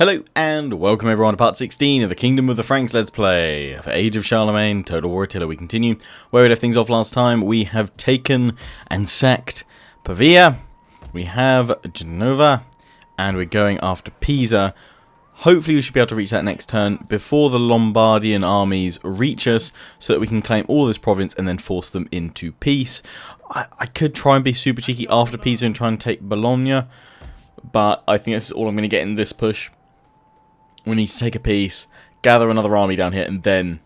Hello and welcome everyone to part 16 of the Kingdom of the Franks Let's Play for Age of Charlemagne, Total War Attila. We continue where we left things off last time. We have taken and sacked Pavia, we have Genova, and we're going after Pisa. Hopefully we should be able to reach that next turn before the Lombardian armies reach us, so that we can claim all this province and then force them into peace. I could try and be super cheeky after Pisa and try and take Bologna, but I think this is all I'm going to get in this push. We need to take a peace, gather another army down here, and then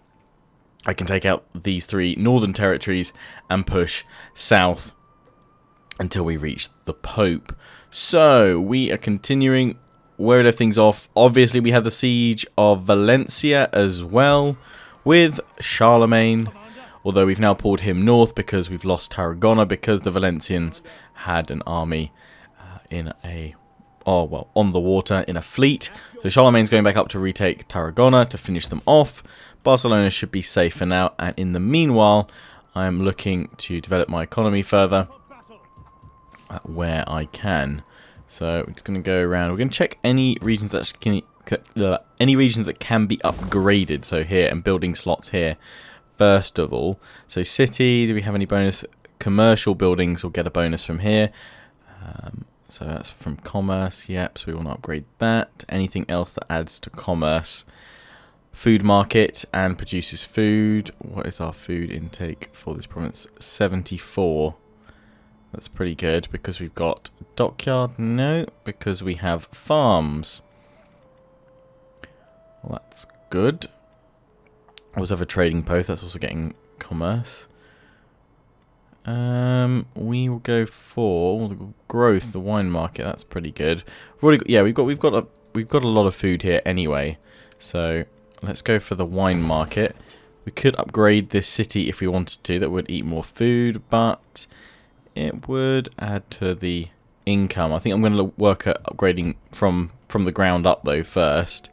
I can take out these three northern territories and push south until we reach the Pope. So, we are continuing where we left things off. Obviously, we have the siege of Valencia as well with Charlemagne, although we've now pulled him north because we've lost Tarragona because the Valencians had an army on the water in a fleet. So Charlemagne's going back up to retake Tarragona to finish them off. Barcelona should be safe for now, and in the meanwhile, I am looking to develop my economy further where I can. So we're just going to go around. We're going to check any regions that can be upgraded. So here, and building slots here. First of all, so city. Do we have any bonus? Commercial buildings will get a bonus from here. So that's from commerce, yep, so we want to upgrade that. Anything else that adds to commerce? Food market and produces food. What is our food intake for this province? 74. That's pretty good because we've got dockyard. No, because we have farms. Well, that's good. We also have a trading post. That's also getting commerce. We will go for the growth, the wine market. That's pretty good. We've got a lot of food here anyway. So let's go for the wine market. We could upgrade this city if we wanted to. That would eat more food, but it would add to the income. I think I'm going to work at upgrading from the ground up though first.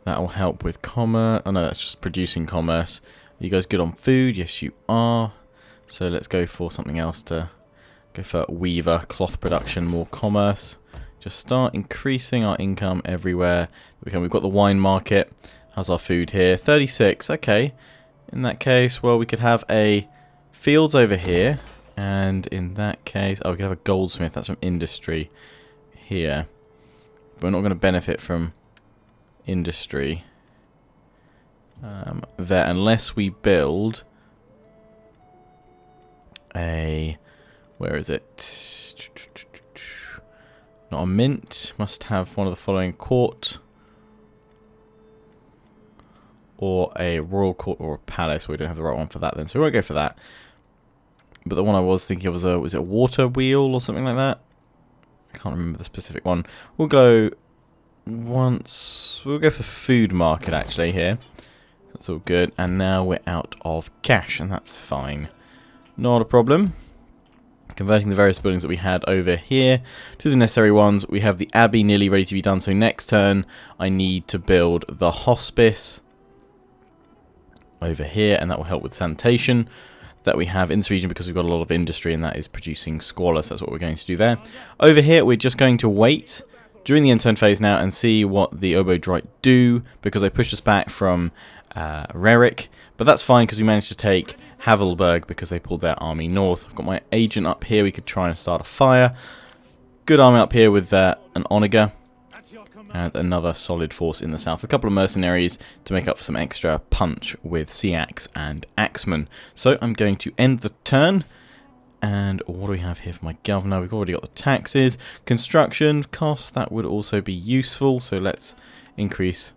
That will help with commerce. Oh no, that's just producing commerce. You guys good on food? Yes, you are. So let's go for something else to go for weaver, cloth production, more commerce. Just start increasing our income everywhere. We've got the wine market. How's our food here? 36. Okay. In that case, well, we could have a fields over here. And in that case, we could have a goldsmith. That's from industry here. But we're not going to benefit from industry there unless we build a, where is it? Not a mint. Must have one of the following: court, or a royal court, or a palace. We don't have the right one for that then, so we won't go for that. But the one I was thinking of was it a water wheel or something like that? I can't remember the specific one. We'll go for food market actually here. That's all good, and now we're out of cash, and that's fine. Not a problem. Converting the various buildings that we had over here to the necessary ones. We have the abbey nearly ready to be done, so next turn I need to build the hospice over here, and that will help with sanitation that we have in this region because we've got a lot of industry, and that is producing squalor, so that's what we're going to do there. Over here, we're just going to wait during the end turn phase now and see what the Obodrite do, because they pushed us back from Rerick, but that's fine because we managed to take Havelberg because they pulled their army north. I've got my agent up here. We could try and start a fire. Good army up here with an Onager and another solid force in the south. A couple of mercenaries to make up for some extra punch with Seax and Axeman. So I'm going to end the turn. And what do we have here for my governor? We've already got the taxes. Construction costs, that would also be useful. So let's increase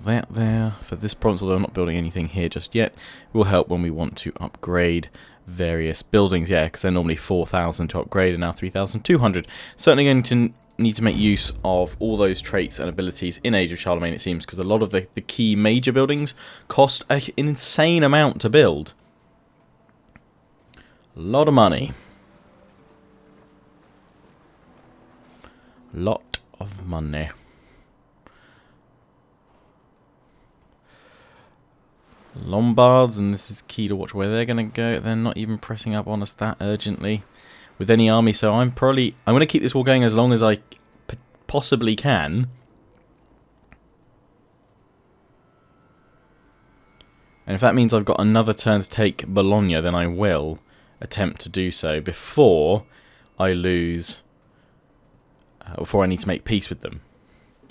that there for this province, although I'm not building anything here just yet. It will help when we want to upgrade various buildings. Yeah, because they're normally 4,000 to upgrade and now 3,200. Certainly going to need to make use of all those traits and abilities in Age of Charlemagne, it seems, because a lot of the key major buildings cost an insane amount to build. A lot of money. Lot of money. Lombards, and this is key to watch where they're going to go. They're not even pressing up on us that urgently with any army, so I'm going to keep this war going as long as I possibly can. And if that means I've got another turn to take Bologna, then I will attempt to do so before I lose, before I need to make peace with them.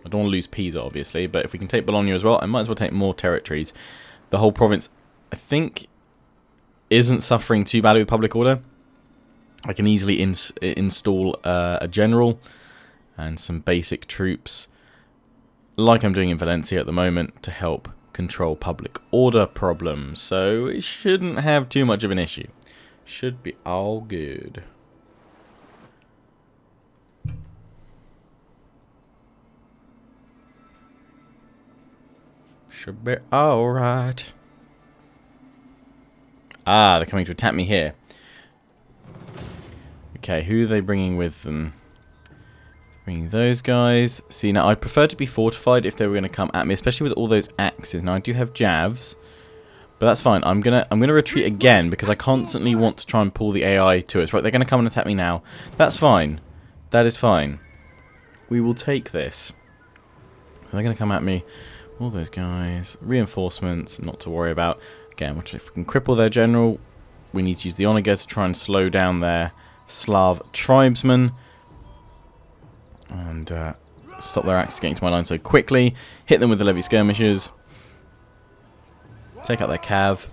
I don't want to lose Pisa, obviously, but if we can take Bologna as well, I might as well take more territories. The whole province, I think, isn't suffering too badly with public order. I can easily install a general and some basic troops, like I'm doing in Valencia at the moment, to help control public order problems. So it shouldn't have too much of an issue. Should be all good. Should be alright. Ah, they're coming to attack me here. Okay, who are they bringing with them? Bringing those guys. See, now I'd prefer to be fortified if they were going to come at me, especially with all those axes. Now I do have javs, but that's fine. I'm gonna retreat again because I constantly want to try and pull the AI to us. Right, they're gonna come and attack me now. That's fine. That is fine. We will take this. So they're gonna come at me. All those guys, reinforcements, not to worry about. Again, if we can cripple their general, we need to use the Onager to try and slow down their Slav tribesmen and stop their axes getting to my line so quickly. Hit them with the levy skirmishers. Take out their cav.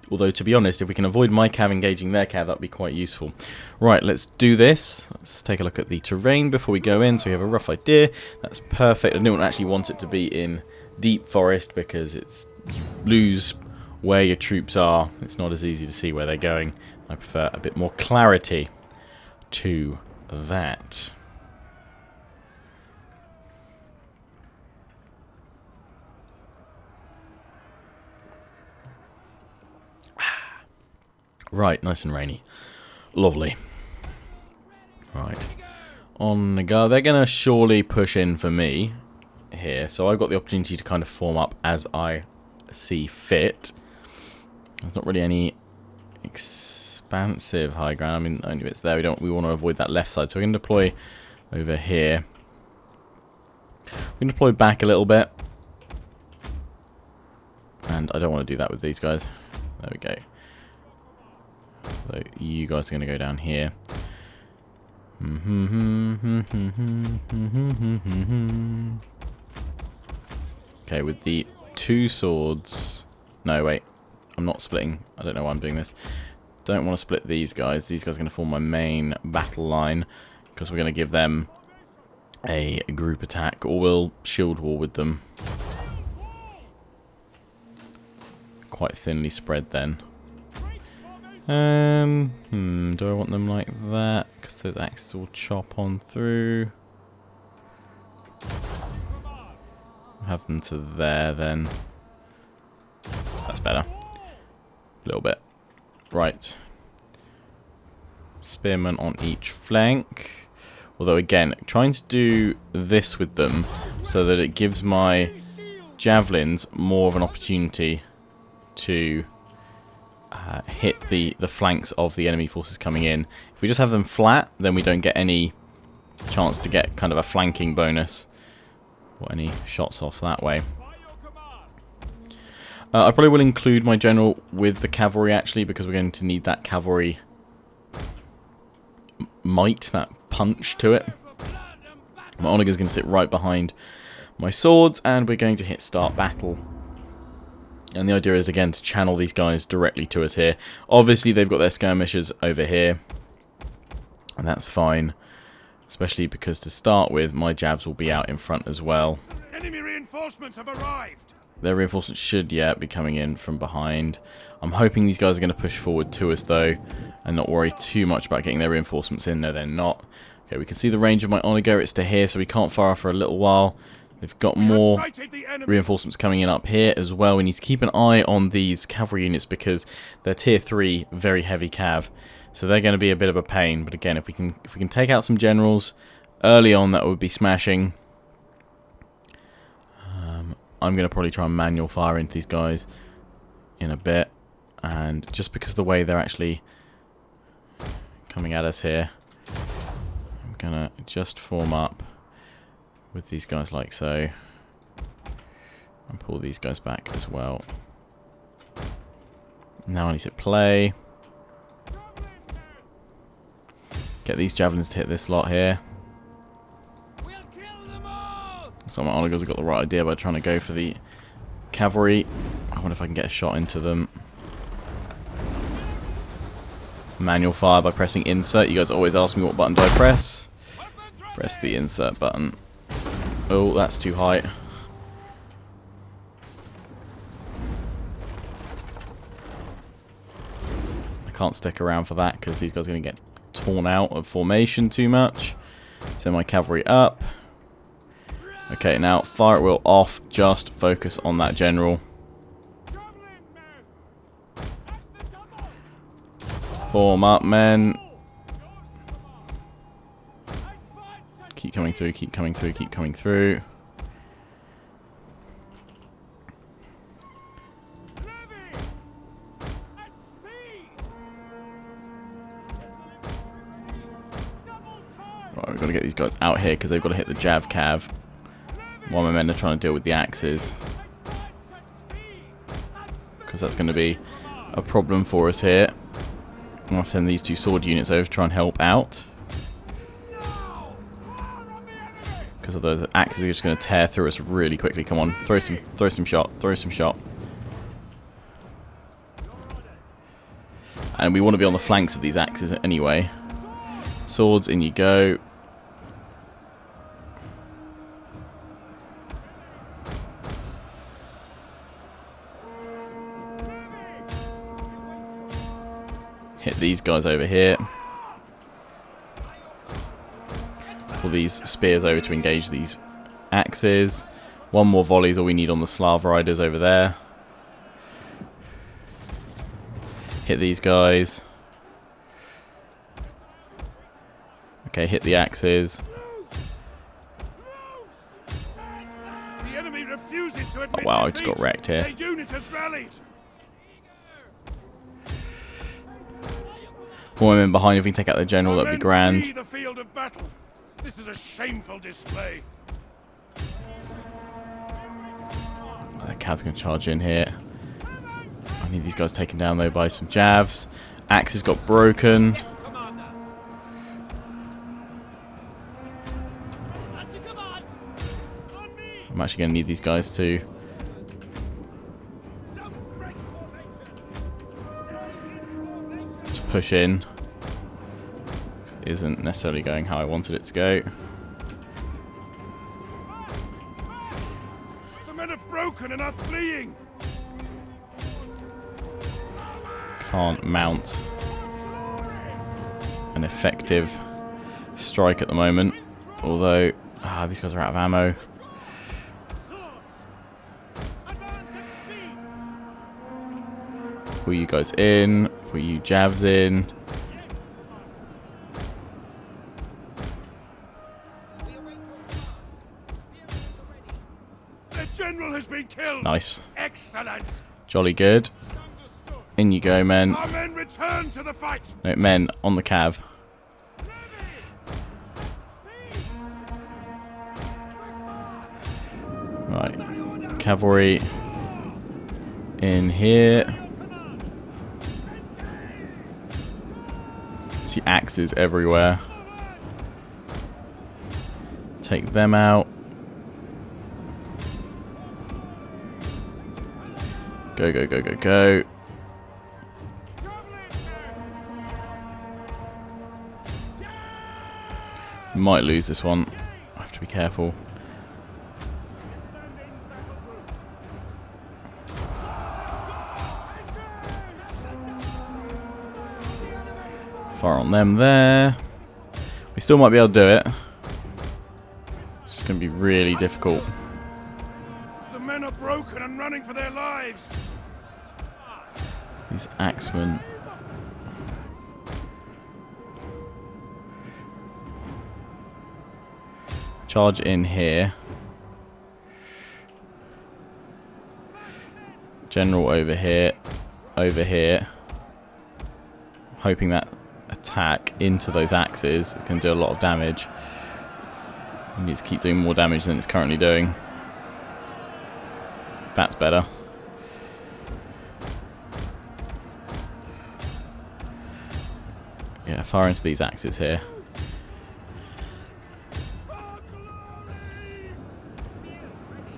Although, to be honest, if we can avoid my cav engaging their cav, that would be quite useful. Right, let's do this. Let's take a look at the terrain before we go in, so we have a rough idea. That's perfect. I don't actually want it to be in deep forest because it's you lose where your troops are. It's not as easy to see where they're going. I prefer a bit more clarity to that. Right, nice and rainy. Lovely. Right. On the go. They're going to surely push in for me here. So I've got the opportunity to kind of form up as I see fit. There's not really any expansive high ground. I mean, only if it's there. We want to avoid that left side. So we're going to deploy over here. We're going to deploy back a little bit. And I don't want to do that with these guys. There we go. So you guys are going to go down here. Okay, with the two swords. No, wait. I'm not splitting. I don't know why I'm doing this. Don't want to split these guys. These guys are going to form my main battle line because we're going to give them a group attack, or we'll shield wall with them. Quite thinly spread then. Do I want them like that? Because those axes will chop on through. Have them to there then. That's better. A little bit. Right. Spearmen on each flank. Although again, trying to do this with them so that it gives my javelins more of an opportunity to hit the flanks of the enemy forces coming in. If we just have them flat, then we don't get any chance to get kind of a flanking bonus or any shots off that way. I probably will include my general with the cavalry actually, because we're going to need that cavalry might, that punch to it. My Onager is going to sit right behind my swords, and we're going to hit start battle. And the idea is, again, to channel these guys directly to us here. Obviously, they've got their skirmishers over here. And that's fine. Especially because, to start with, my jabs will be out in front as well. Enemy reinforcements have arrived. Their reinforcements should, yeah, be coming in from behind. I'm hoping these guys are going to push forward to us, though. And not worry too much about getting their reinforcements in. No, they're not. Okay, we can see the range of my Onager. It's to here, so we can't fire off for a little while. They've got more reinforcements coming in up here as well. We need to keep an eye on these cavalry units because they're tier 3, very heavy cav. So they're going to be a bit of a pain. But again, if we can take out some generals early on, that would be smashing. I'm going to probably try and manual fire into these guys in a bit. And just because of the way they're actually coming at us here, gonna just form up with these guys like so, and pull these guys back as well. Now I need to play. Get these javelins to hit this lot here. So my Oligos have got the right idea by trying to go for the cavalry. I wonder if I can get a shot into them. Manual fire by pressing insert. You guys always ask me what button do I press. Press the insert button. Oh, that's too high. I can't stick around for that because these guys are going to get torn out of formation too much. Send my cavalry up. Okay, now fire at will off. Just focus on that general. Form up, men. Keep coming through, keep coming through, keep coming through. Right, we've got to get these guys out here because they've got to hit the Jav Cav while my men are trying to deal with the axes. Because that's going to be a problem for us here. I'll send these two sword units over to try and help out. Because of those axes are just going to tear through us really quickly. Come on, throw some shot, throw some shot. And we want to be on the flanks of these axes anyway. Swords, in you go. Hit these guys over here. Pull these spears over to engage these axes. One more volley is all we need on the Slav riders over there. Hit these guys. Okay, hit the axes. The enemy refuses to admit Oh wow, I defeat. just got wrecked here. Their unit has rallied. Pull them in behind. If we can take out the general, that'd be grand. Flee the field of battle. This is a shameful display. The Cav's going to charge in here. I need these guys taken down though by some Javs. Axes got broken. I'm actually going to need these guys to push in. It isn't necessarily going how I wanted it to go. The men are broken and are fleeing. Can't mount an effective strike at the moment. Although, these guys are out of ammo. Pull you guys in. Pull you Javs in. The general has been killed. Nice. Excellent. Jolly good. In you go, men. Our men return to the fight. No, men on the Cav. Right. Cavalry in here. See axes everywhere. Take them out. Go, go, go, go, go. Might lose this one. I have to be careful. Fire on them there. We still might be able to do it. It's just going to be really difficult. The men are broken and running for their lives. These axemen. Charge in here. General over here. Over here. Hoping that attack into those axes. It's going to do a lot of damage. It needs to keep doing more damage than it's currently doing. That's better. Yeah, fire into these axes here.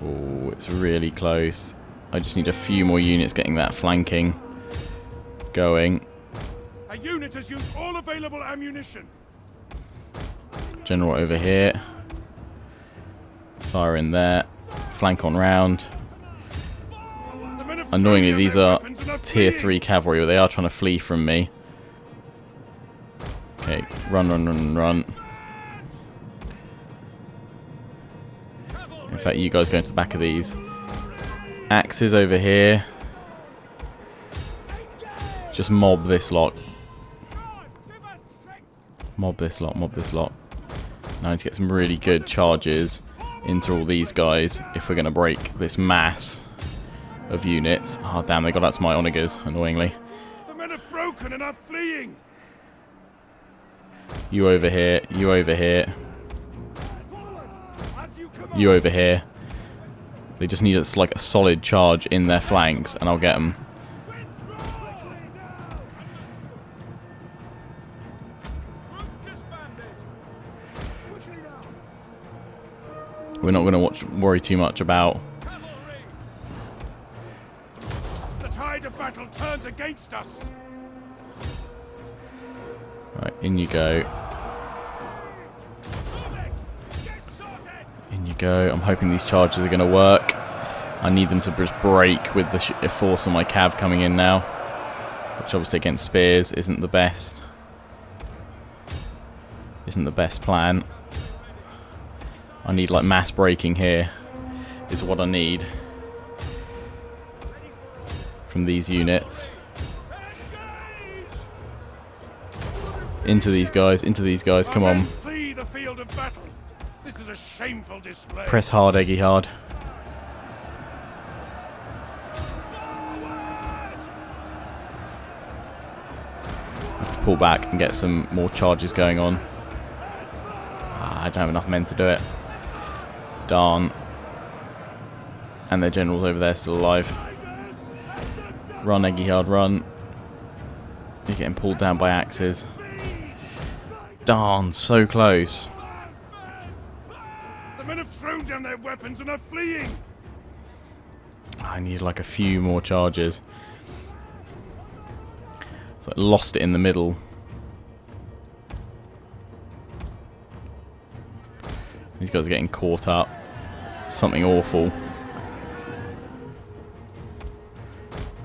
Oh, it's really close. I just need a few more units getting that flanking going. A unit has used all available ammunition. General over here. Fire in there. Flank on round. Annoyingly, these are tier 3 cavalry, but they are trying to flee from me. Okay, run, run, run, run. In fact, you guys go into the back of these. Axes over here. Just mob this lot. Mob this lot, mob this lot. Now I need to get some really good charges into all these guys if we're going to break this mass of units. Oh damn, they got out to my onagers, annoyingly. The men are broken and are fleeing. You over here, you over here. You over here. They just need like a solid charge in their flanks and I'll get them. We're not going to worry too much about. The tide of battle turns against us. Right, in you go. In you go. I'm hoping these charges are going to work. I need them to just break with the force of my cav coming in now. Which obviously against spears isn't the best. Isn't the best plan. I need like mass breaking here. Is what I need. From these units. Into these guys, come on. Flee the field of battle. This is a shameful display. Press hard, Eggihard. Pull back and get some more charges going on. I don't have enough men to do it. Darn. And their general's over there still alive. Run, Eggihard, run. You're getting pulled down by axes. Darn, so close. The men have thrown down their weapons and are fleeing. I need like a few more charges. So I lost it in the middle. These guys are getting caught up. Something awful.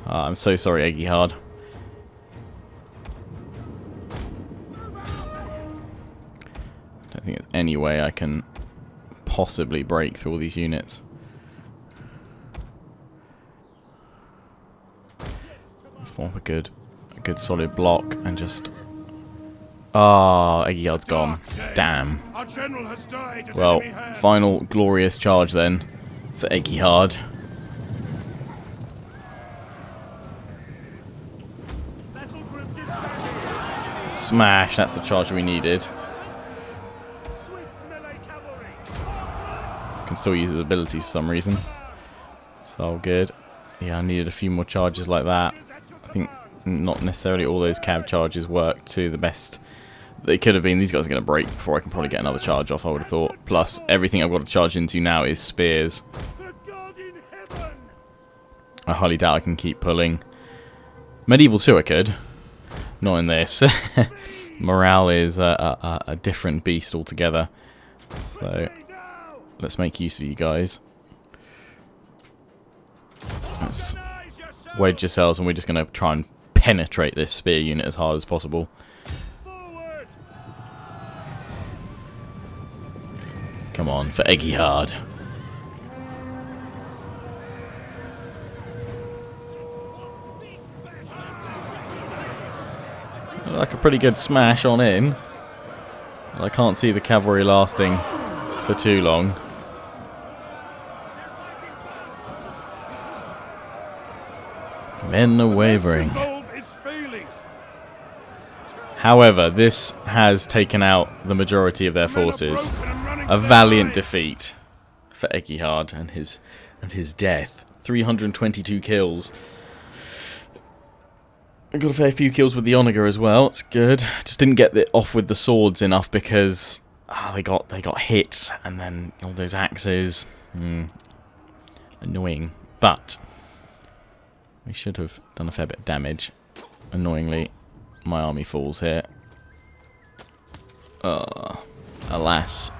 I'm so sorry, Eggihard. I don't think there's any way I can possibly break through all these units. Form a good solid block and just... Ah, Eggihard's gone. Damn. Our general has died at Well, enemy hands. final glorious charge then for Eggihard. Smash, that's the charge we needed. Can still use his abilities for some reason. So all good. Yeah, I needed a few more charges like that. I think not necessarily all those cav charges worked to the best they could have been. These guys are going to break before I can probably get another charge off, I would have thought. Plus, everything I've got to charge into now is spears. I highly doubt I can keep pulling. Medieval 2 I could. Not in this. Morale is a different beast altogether. So, let's make use of you guys. Let's wedge yourselves and we're just going to try and penetrate this spear unit as hard as possible. Come on, for Eggihard. Like a pretty good smash on in. I can't see the cavalry lasting for too long. Men are wavering. However, this has taken out the majority of their forces. A valiant defeat for Eggihard and his death. 322 kills. I got a fair few kills with the Onager as well. It's good. Just didn't get it off with the swords enough because they got hit, and then all those axes. Annoying, but we should have done a fair bit of damage. Annoyingly, my army falls here. Alas,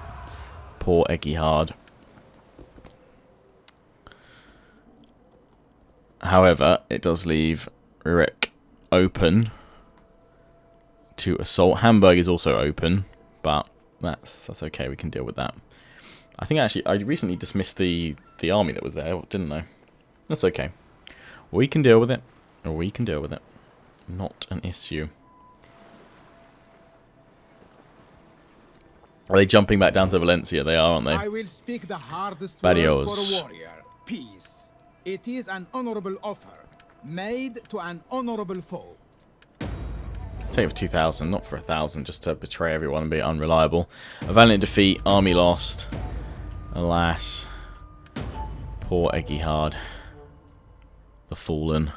poor Eggihard. However, it does leave Rick open to assault. Hamburg is also open, but that's okay. We can deal with that. I think actually I recently dismissed the army that was there, didn't I? That's okay. We can deal with it. Or we can deal with it. Not an issue. Are they jumping back down to Valencia? They are, aren't they? I will speak the hardest Barrios. word for a warrior. Peace. It is an honorable offer, made to an honorable foe. Take it for 2,000, not for 1,000, just to betray everyone and be unreliable. A valiant defeat, army lost. Alas. Poor Eggihard. The fallen.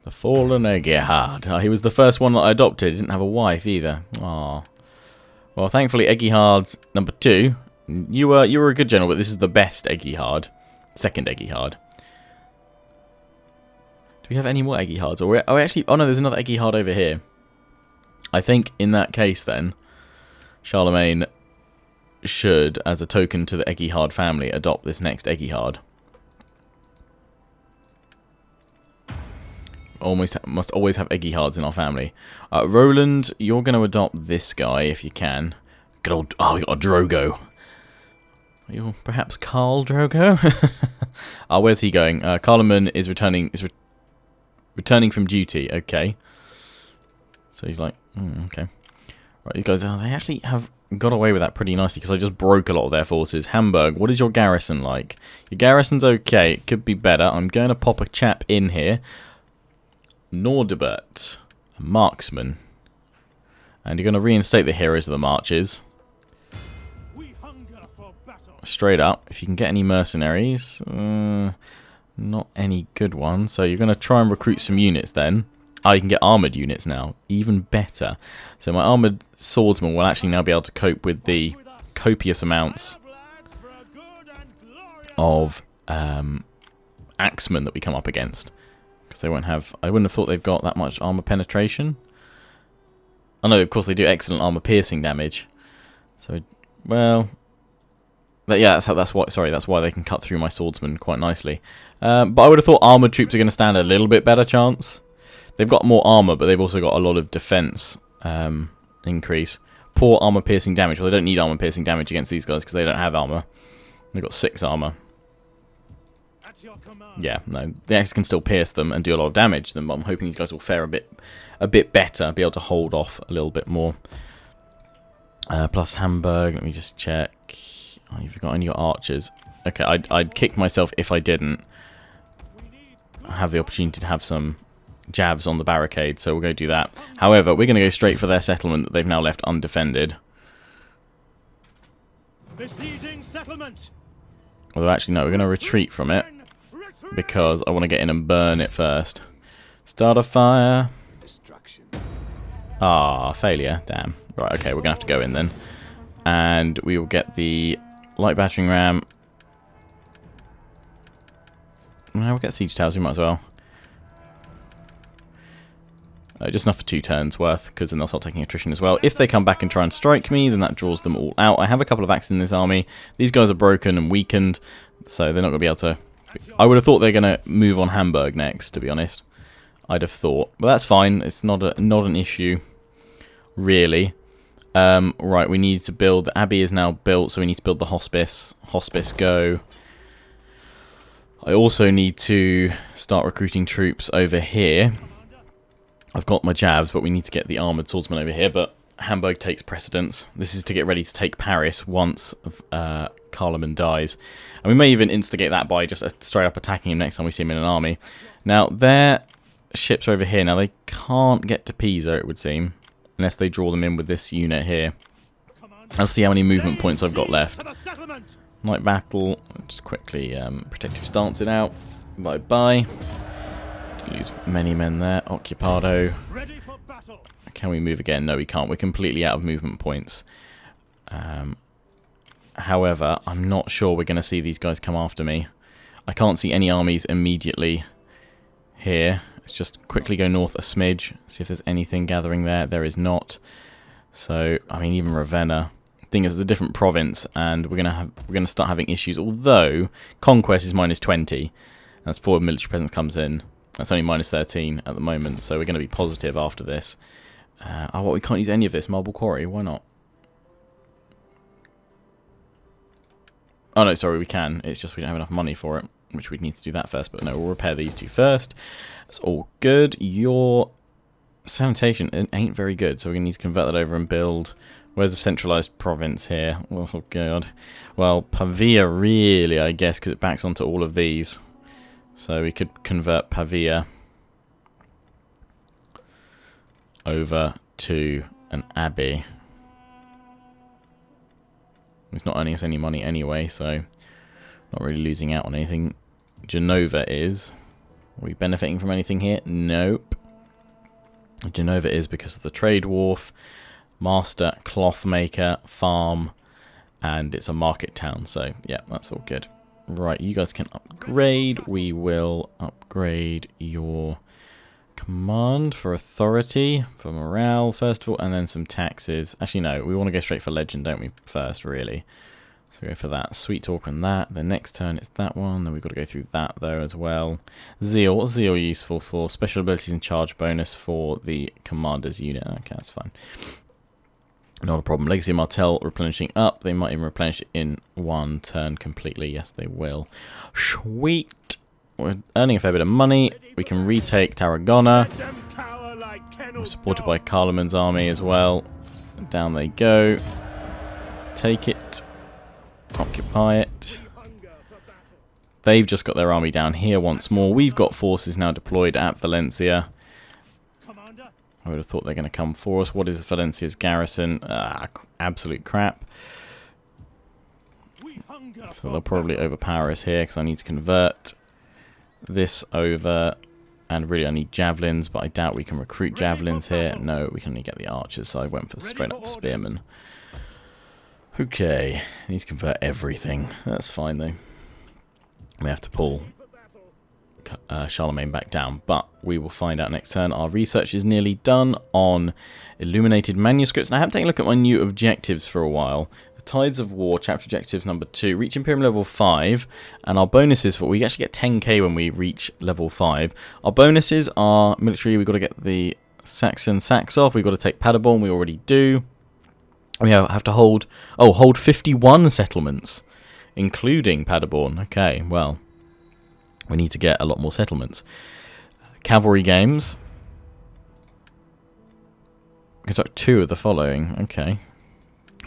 The fallen Eggihard. Oh, he was the first one that I adopted. He didn't have a wife either. Aww. Well, thankfully, Eggihard number 2. You were a good general, but this is the best Eggihard. Second Eggihard. Do we have any more Eggihards? Oh no, there's another Eggihard over here. I think in that case then, Charlemagne should, as a token to the Eggihard family, adopt this next Eggihard. Must always have Eggihards in our family. Roland, you're going to adopt this guy if you can. Good old, we got a Drogo. Are you perhaps Karl Drogo? Where's he going? Carloman is returning from duty. Okay. So he's like, okay. Right, these guys, they actually have got away with that pretty nicely because I just broke a lot of their forces. Hamburg, what is your garrison like? Your garrison's okay. It could be better. I'm going to pop a chap in here. Nordebert, a marksman. And you're going to reinstate the heroes of the marches. Straight up. If you can get any mercenaries. Not any good ones. So you're going to try and recruit some units then. You can get armoured units now. Even better. So my armoured swordsmen will actually now be able to cope with the copious amounts of axemen that we come up against. Because they won't have... I wouldn't have thought they've got that much armour penetration. I know, of course, they do excellent armour piercing damage. So, well... yeah, that's why they can cut through my swordsmen quite nicely. But I would have thought armoured troops are going to stand a little bit better chance. They've got more armour, but they've also got a lot of defence increase. Poor armour piercing damage. Well, they don't need armour piercing damage against these guys because they don't have armour. They've got 6 armour. Yeah, no, the axe can still pierce them and do a lot of damage. Then I'm hoping these guys will fare a bit better, be able to hold off a little bit more. Plus Hamburg. Let me just check. Oh, you've got any archers. Okay, I'd kick myself if I didn't have the opportunity to have some jabs on the barricade, so we'll go do that. However, we're going to go straight for their settlement that they've now left undefended. Besieging settlement. Although actually no, we're going to retreat from it because I want to get in and burn it first. Start a fire. Failure. Damn. Right, okay, we're going to have to go in then. And we will get the light battering ram. No, we'll get siege towers, we might as well. Just enough for 2 turns worth, because then they'll start taking attrition as well. If they come back and try and strike me, then that draws them all out. I have a couple of axes in this army. These guys are broken and weakened, so they're not going to be able to... I would have thought they're going to move on Hamburg next, to be honest. I'd have thought. But that's fine. It's not an issue, really. Right, we need to build... The Abbey is now built, so we need to build the hospice. Hospice, go. I also need to start recruiting troops over here. I've got my jabs, but we need to get the armoured swordsman over here, but Hamburg takes precedence. This is to get ready to take Paris once Carloman dies. And we may even instigate that by just straight up attacking him next time we see him in an army. Now, their ships are over here. Now, they can't get to Pisa, it would seem, unless they draw them in with this unit here. I'll see how many movement points I've got left. Night battle. Just quickly protective stance it out. Bye-bye. Lose many men there. Occupado. Can we move again? No, we can't. We're completely out of movement points. However, I'm not sure we're going to see these guys come after me. I can't see any armies immediately here. Let's just quickly go north a smidge. See if there's anything gathering there. There is not. So, I mean, even Ravenna. Thing is, it's a different province, and we're gonna start having issues. Although conquest is -20, that's before military presence comes in. That's only -13 at the moment, so we're going to be positive after this. Oh, well, we can't use any of this marble quarry. Why not? Oh no, sorry, we can. It's just we don't have enough money for it, which we'd need to do that first. But no, we'll repair these two first. That's all good. Your sanitation ain't very good, so we're gonna need to convert that over and build. Where's the centralized province here? Oh, God. Well, Pavia, really, I guess, because it backs onto all of these. So we could convert Pavia over to an abbey. It's not earning us any money anyway, so not really losing out on anything. Genova is. Are we benefiting from anything here? Nope. Genova is because of the trade wharf. Master, cloth maker, farm, and it's a market town, so yeah, that's all good. Right, you guys can upgrade. We will upgrade your command for authority, for morale, first of all, and then some taxes. Actually, no, we want to go straight for legend, don't we, first, really? So go for that. Sweet talk on that. The next turn it's that one. Then we've got to go through that, though, as well. Zeal. What's Zeal useful for? Special abilities and charge bonus for the commander's unit. Okay, that's fine. Not a problem. Legacy Martel replenishing up. They might even replenish it in one turn completely. Yes, they will. Sweet. We're earning a fair bit of money. We can retake Tarragona. We're supported by Carloman's army as well. Down they go. Take it. Occupy it. They've just got their army down here once more. We've got forces now deployed at Valencia. I would have thought they're going to come for us. What is Valencia's garrison? Absolute crap. So they'll probably overpower us here because I need to convert this over. And really I need javelins, but I doubt we can recruit javelins here. No, we can only get the archers, so I went for the straight up spearmen. Okay, I need to convert everything. That's fine though. We have to pull Charlemagne back down, but we will find out next turn. Our research is nearly done on illuminated manuscripts, and I haven't taken a look at my new objectives for a while. The Tides of War, chapter objectives number 2, reach Imperium level 5, and our bonuses for we actually get 10k when we reach level 5. Our bonuses are military. We've got to get the Saxon sacks off. We've got to take Paderborn. We already do. We have to hold 51 settlements, including Paderborn. Okay, well, we need to get a lot more settlements. Cavalry games. Construct 2 of the following. Okay.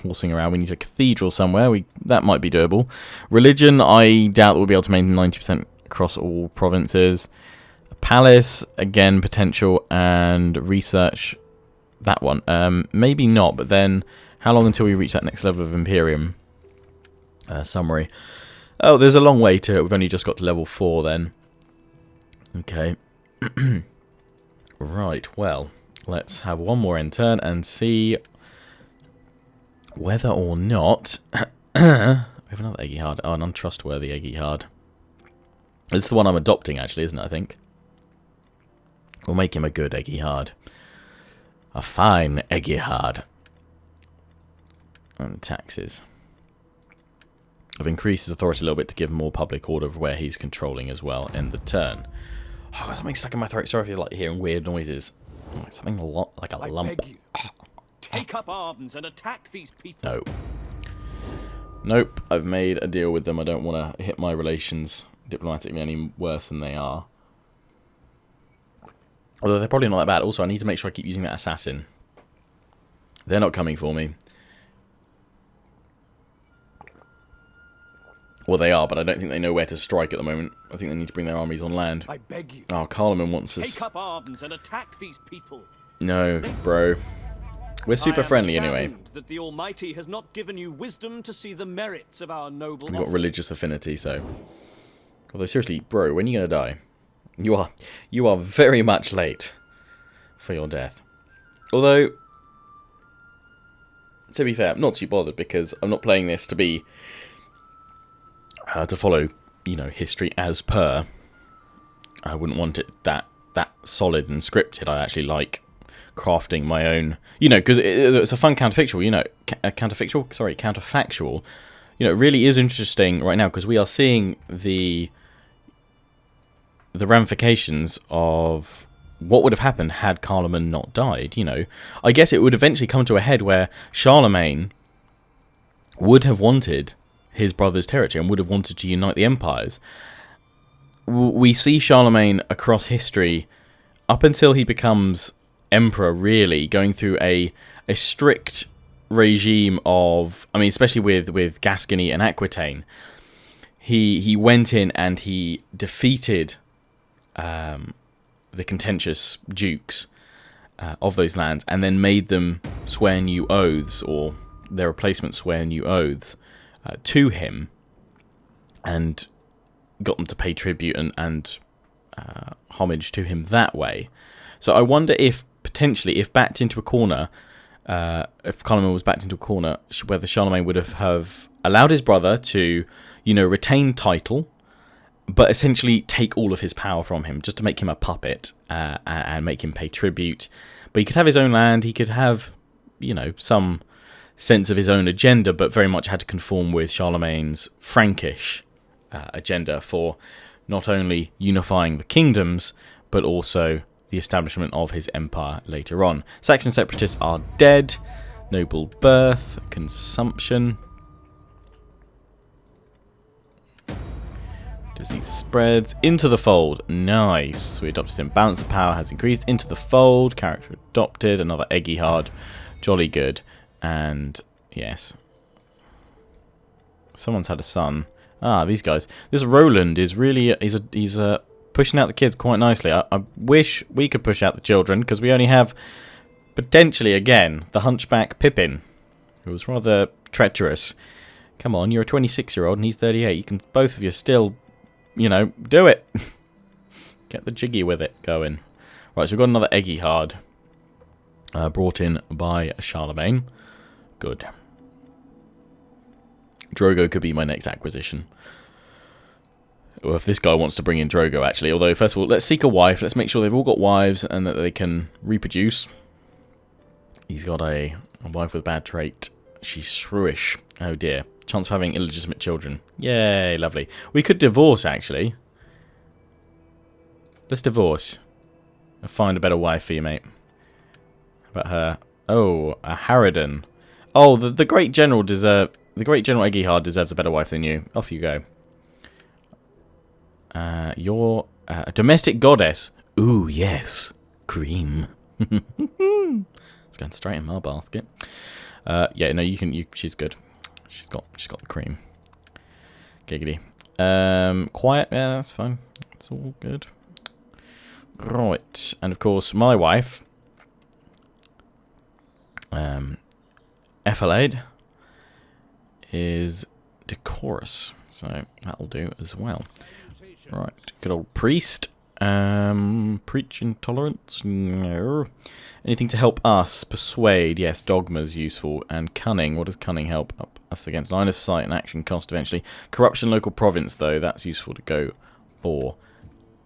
Horsing around. We need a cathedral somewhere. That might be doable. Religion, I doubt that we'll be able to maintain 90% across all provinces. A palace, again, potential. And research, that one. Maybe not, but then how long until we reach that next level of Imperium? Summary. Oh, there's a long way to it. We've only just got to level 4 then. Okay. Right, well, let's have one more end turn and see whether or not... we have another Eggihard. Oh, an untrustworthy Eggihard. This is the one I'm adopting, actually, isn't it, I think? We'll make him a good Eggihard. A fine Eggihard. And taxes. I've increased his authority a little bit to give more public order of where he's controlling as well in the turn. Oh, got something stuck in my throat. Sorry if you're like hearing weird noises. Oh, something like a lump. Beg you. Take up arms and attack these people. No. Nope. I've made a deal with them. I don't want to hit my relations diplomatically any worse than they are. Although they're probably not that bad. Also, I need to make sure I keep using that assassin. They're not coming for me. Well, they are, but I don't think they know where to strike at the moment. I think they need to bring their armies on land. I beg you. Oh, Charlemagne wants us. Take up arms and attack these people. No, bro. We're super friendly I am anyway. saddened that the Almighty has not given you wisdom to see the merits of our noble We've got offer. religious affinity, so. Although seriously, bro, when are you gonna die? You are very much late for your death. Although, to be fair, I'm not too bothered because I'm not playing this to be to follow, you know, history as per. I wouldn't want it that solid and scripted. I actually like crafting my own, you know, because it's a fun counterfactual, you know, counterfactual. You know, it really is interesting right now because we are seeing the ramifications of what would have happened had Charlemagne not died, you know. I guess it would eventually come to a head where Charlemagne would have wanted his brother's territory and would have wanted to unite the empires. We see Charlemagne across history up until he becomes emperor, really, going through a strict regime of, I mean, especially with Gascony and Aquitaine. He went in and he defeated the contentious dukes of those lands and then made them swear new oaths, or their replacements swear new oaths to him, and got them to pay tribute and homage to him that way. So I wonder if, potentially, if backed into a corner, if Charlemagne was backed into a corner, whether Charlemagne would have allowed his brother to, you know, retain title, but essentially take all of his power from him, just to make him a puppet and make him pay tribute. But he could have his own land, he could have, you know, some sense of his own agenda, but very much had to conform with Charlemagne's Frankish agenda for not only unifying the kingdoms, but also the establishment of his empire later on. Saxon separatists are dead. Noble birth, consumption. Disease spreads into the fold. Nice. We adopted him. Balance of power has increased into the fold. Character adopted. Another Eggihard. Jolly good. And yes, someone's had a son. Ah, these guys. This Roland is really he's pushing out the kids quite nicely. I wish we could push out the children because we only have potentially again the hunchback Pippin, who was rather treacherous. Come on, you're a 26-year-old and he's 38. You can both of you still, you know, do it. Get the jiggy with it going. Right, so we've got another Eggihard brought in by Charlemagne. Good. Drogo could be my next acquisition. Or if this guy wants to bring in Drogo, actually. Although, first of all, let's seek a wife. Let's make sure they've all got wives and that they can reproduce. He's got a wife with a bad trait. She's shrewish. Oh, dear. Chance of having illegitimate children. Yay, lovely. We could divorce, actually. Let's divorce. I'll find a better wife for you, mate. How about her? Oh, a Harridan. Oh, the great general deserve. The great general Eggihard deserves a better wife than you. Off you go. You're a domestic goddess. Ooh, yes, cream. It's going straight in my basket. Yeah, no, you can. She's good. She's got the cream. Giggity. Quiet. Yeah, that's fine. It's all good. Right, and of course, my wife. Ethelade is decorous, so that'll do as well. Right, good old priest. Preach intolerance. No. Anything to help us? Persuade. Yes, dogma's useful. And cunning. What does cunning help us against? Line of sight and action cost eventually. Corruption, local province, though. That's useful to go for.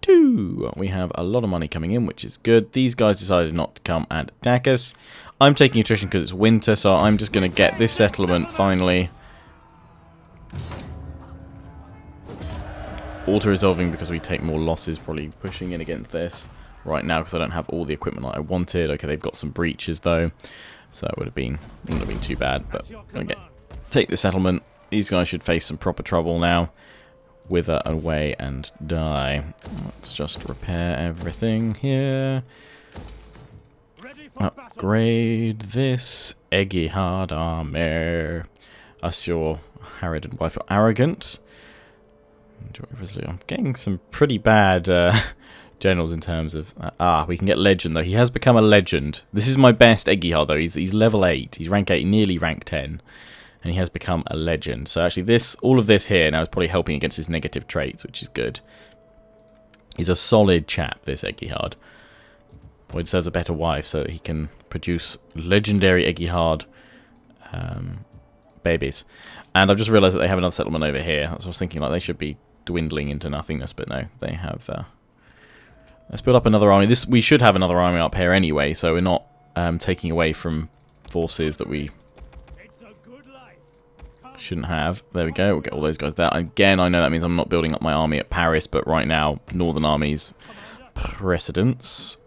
2. We have a lot of money coming in, which is good. These guys decided not to come and attack us. I'm taking attrition because it's winter, so I'm just going to get this settlement finally. Auto-resolving because we take more losses, probably pushing in against this right now because I don't have all the equipment that I wanted. Okay, they've got some breaches though, so it wouldn't have been too bad. But okay, take the settlement. These guys should face some proper trouble now. Wither away and die. Let's just repair everything here. Upgrade this Eggihard armor. Us, your Harridan wife, are arrogant. I'm getting some pretty bad generals in terms of... we can get legend, though. He has become a legend. This is my best Eggihard, though. He's level 8. He's rank 8, nearly rank 10. And he has become a legend. So actually, all of this here now is probably helping against his negative traits, which is good. He's a solid chap, this Eggihard. Well, he deserves a better wife so that he can produce legendary Eggihard babies. And I've just realised that they have another settlement over here. That's what I was thinking, like they should be dwindling into nothingness, but no, they have... let's build up another army. We should have another army up here anyway, so we're not taking away from forces that we shouldn't have. There we go, we'll get all those guys there. Again, I know that means I'm not building up my army at Paris, but right now, Northern Army's precedence.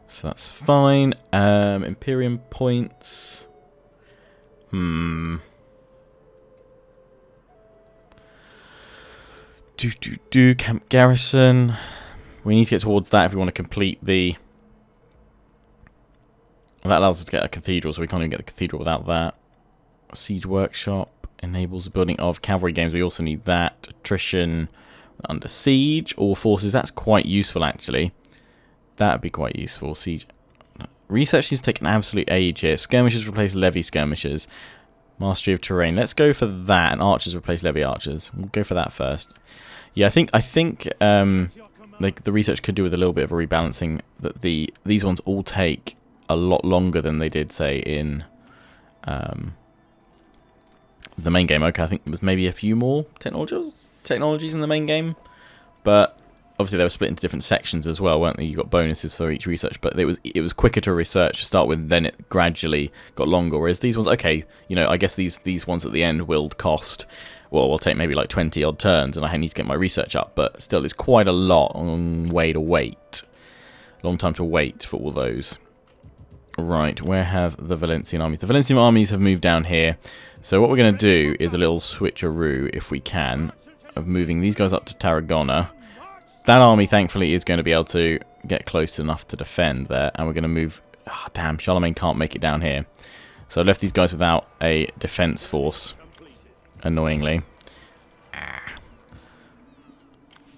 So that's fine. Imperium points. Camp garrison. We need to get towards that if we want to complete the... That allows us to get a cathedral, so we can't even get the cathedral without that. Siege workshop enables the building of cavalry games. We also need that. Attrition under siege. All forces. That's quite useful, actually. That would be quite useful. Siege. Research seems to take an absolute age here. Skirmishers replace levy skirmishers. Mastery of terrain. Let's go for that. And archers replace levy archers. We'll go for that first. Yeah, I think like the research could do with a little bit of a rebalancing. That these ones all take a lot longer than they did, say, in the main game. Okay, I think there was maybe a few more technologies in the main game, but obviously they were split into different sections as well, weren't they? You got bonuses for each research, but it was quicker to research to start with, then it gradually got longer. Whereas these ones, okay, you know, I guess these ones at the end will cost, well, will take maybe like 20 odd turns, and I need to get my research up, but still, it's quite a long time to wait for all those. Right, where have the Valencian armies? The Valencian armies have moved down here. So what we're going to do is a little switcheroo, if we can, of moving these guys up to Tarragona. That army, thankfully, is going to be able to get close enough to defend there. And we're going to move... Oh, damn, Charlemagne can't make it down here. So I left these guys without a defense force, annoyingly.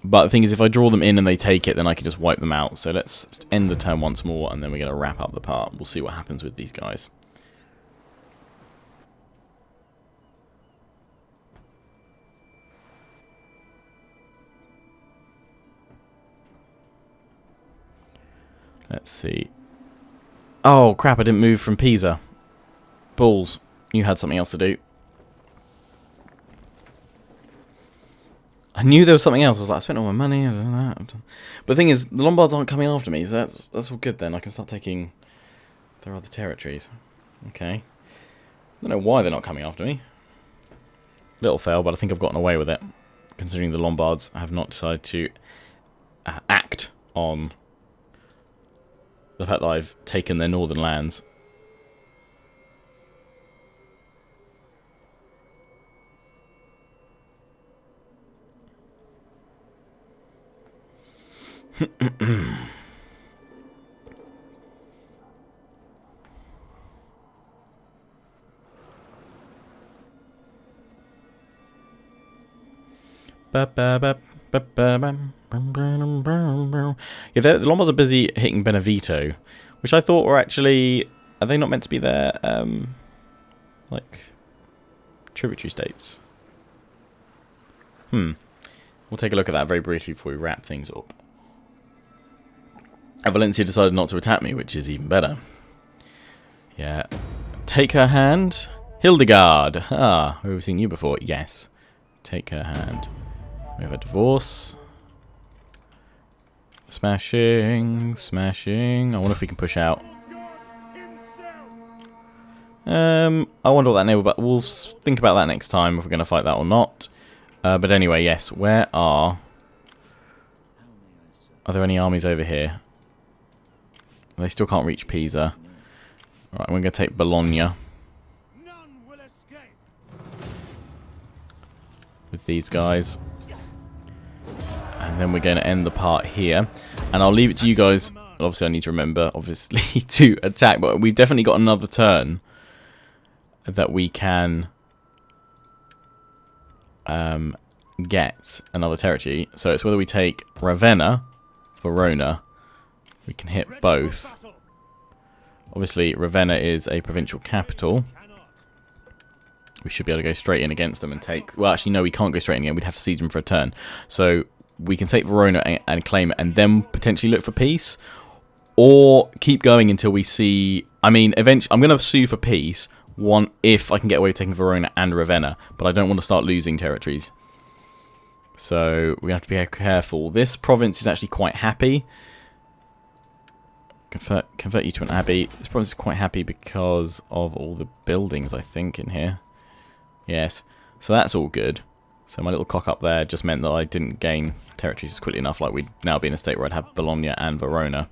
But the thing is, if I draw them in and they take it, then I can just wipe them out. So let's end the turn once more, and then we're going to wrap up the part. We'll see what happens with these guys. Let's see. Oh, crap, I didn't move from Pisa. Balls. You had something else to do. I knew there was something else. I was like, I spent all my money. But the thing is, the Lombards aren't coming after me, so that's all good then. I can start taking their other territories. Okay. I don't know why they're not coming after me. Little fail, but I think I've gotten away with it, considering the Lombards have not decided to act on the fact that I've taken their northern lands. Yeah, the Lombards are busy hitting Benevento, which I thought were actually... Are they not meant to be their, like, tributary states? We'll take a look at that very briefly before we wrap things up. Valencia decided not to attack me, which is even better. Yeah. Take her hand. Hildegard. Ah, have we seen you before? Yes. Take her hand. We have a divorce. Smashing. Smashing. I wonder if we can push out. I wonder what that neighbor... But we'll think about that next time if we're going to fight that or not. But anyway, yes. Where are... Are there any armies over here? They still can't reach Pisa. Right, we're going to take Bologna. With these guys. And then we're going to end the part here. And I'll leave it to you guys. Obviously, I need to remember, obviously, to attack. But we've definitely got another turn that we can get another territory. So it's whether we take Ravenna, Verona. We can hit both. Obviously, Ravenna is a provincial capital. We should be able to go straight in against them and take... Well, actually, no, we can't go straight in again. We'd have to siege them for a turn. So we can take Verona and claim it and then potentially look for peace. Or keep going until we see... I mean, eventually, I'm going to sue for peace if I can get away with taking Verona and Ravenna. But I don't want to start losing territories. So we have to be careful. This province is actually quite happy. Convert you to an abbey. This province is quite happy because of all the buildings, I think, in here. Yes. So that's all good. So my little cock up there just meant that I didn't gain territories quickly enough. Like we'd now be in a state where I'd have Bologna and Verona.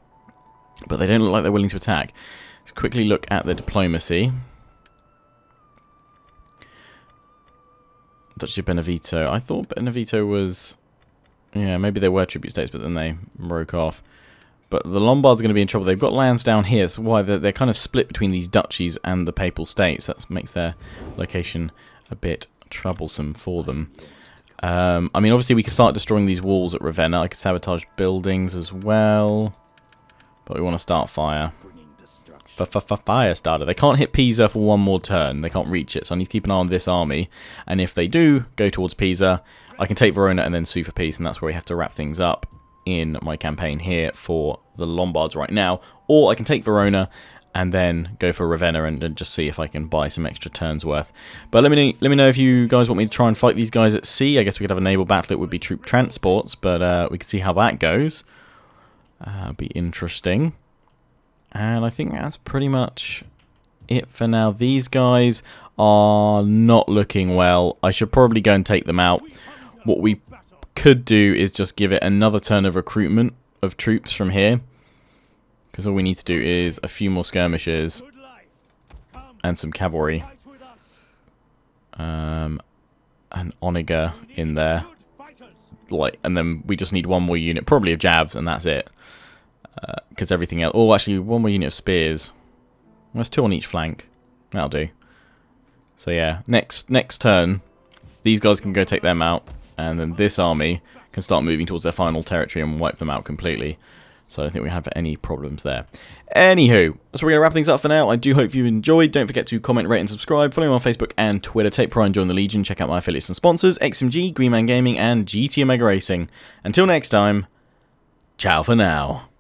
But they don't look like they're willing to attack. Let's quickly look at the diplomacy. Duchy of Benevento. I thought Benevento was... Yeah, maybe they were tribute states, but then they broke off. But the Lombards are going to be in trouble. They've got lands down here, so why they're kind of split between these duchies and the Papal States. That makes their location a bit troublesome for them. I mean, obviously we could start destroying these walls at Ravenna. I could sabotage buildings as well. But we want to start fire. Fire starter. They can't hit Pisa for one more turn. They can't reach it, so I need to keep an eye on this army. And if they do go towards Pisa, I can take Verona and then sue for peace, and that's where we have to wrap things up in my campaign here for the Lombards right now. Or I can take Verona and then go for Ravenna and just see if I can buy some extra turns worth. But let me know if you guys want me to try and fight these guys at sea. I guess we could have a naval battle. It would be troop transports, but we could see how that goes. It'll be interesting. And I think that's pretty much it for now. These guys are not looking well. I should probably go and take them out. What we could do is just give it another turn of recruitment of troops from here. Because all we need to do is a few more skirmishes and some cavalry. And Onager in there. And then we just need one more unit, probably of Javs, and that's it. Because everything else... Oh, actually, one more unit of spears. Well, there's 2 on each flank. That'll do. So yeah, next turn, these guys can go take them out. And then this army can start moving towards their final territory and wipe them out completely. So I don't think we have any problems there. Anywho, so we're going to wrap things up for now. I do hope you enjoyed. Don't forget to comment, rate, and subscribe. Follow me on Facebook and Twitter. Take pride and join the Legion. Check out my affiliates and sponsors, XMG, Greenman Gaming, and GT Omega Racing. Until next time, ciao for now.